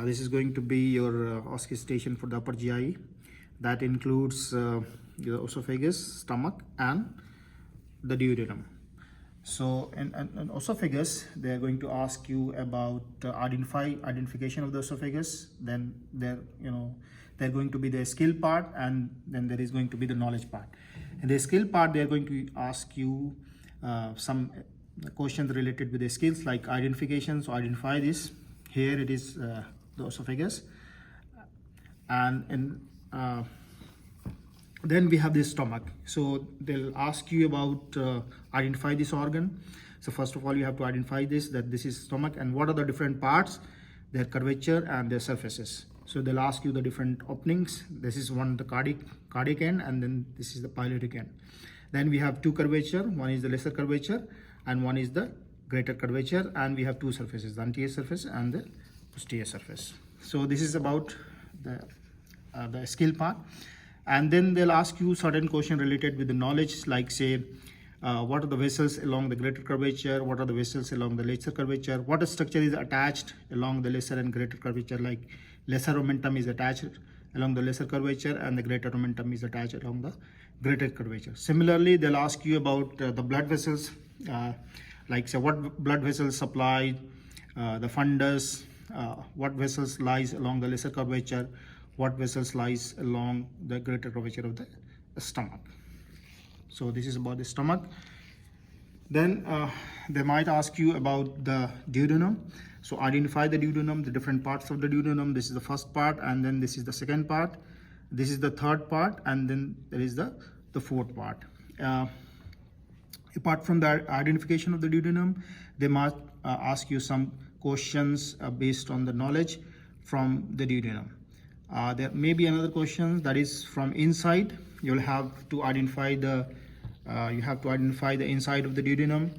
This is going to be your auscultation for the upper GI. That includes your esophagus, stomach, and the duodenum. So in esophagus, they are going to ask you about identification of the esophagus. Then they're going to be the skill part, and then there is going to be the knowledge part. In the skill part, they are going to ask you some questions related with the skills like identification. So identify this. Here it is the esophagus, and then we have the stomach. So they'll ask you about identify this organ. So first of all, you have to identify that this is stomach, and what are the different parts, their curvature and their surfaces. So they'll ask you the different openings. This is one, the cardiac end, and then this is the pyloric end. Then we have two curvature. One is the lesser curvature and one is the greater curvature, and we have two surfaces, the anterior surface and the posterior surface. So this is about the skill part. And then they'll ask you certain question related with the knowledge, like say what are the vessels along the greater curvature, what are the vessels along the lesser curvature, what structure is attached along the lesser and greater curvature, like lesser omentum is attached along the lesser curvature and the greater omentum is attached along the greater curvature. Similarly, they'll ask you about the blood vessels, like say what blood vessels supply the fundus, what vessels lies along the lesser curvature, what vessels lies along the greater curvature of the stomach. So this is about the stomach. Then they might ask you about the duodenum. So identify the duodenum, the different parts of the duodenum. This is the first part, and then this is the second part. This is the third part, and then there is the fourth part. Apart from the identification of the duodenum, they might ask you some questions based on the knowledge from the duodenum. There may be another question that is from inside. You'll have to identify the inside of the duodenum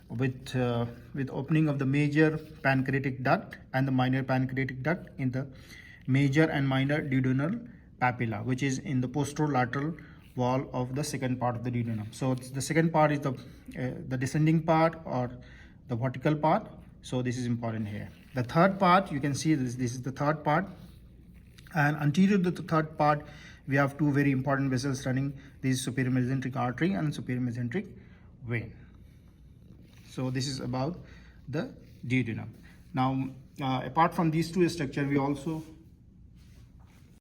with opening of the major pancreatic duct and the minor pancreatic duct in the major and minor duodenal papilla, which is in the posterolateral wall of the second part of the duodenum. So the second part is the descending part or the vertical part. So this is important here. The third part, you can see this is the third part, and anterior to the third part we have two very important vessels running. This is superior mesenteric artery and superior mesenteric vein. So this is about the duodenum. Now apart from these two structures, we also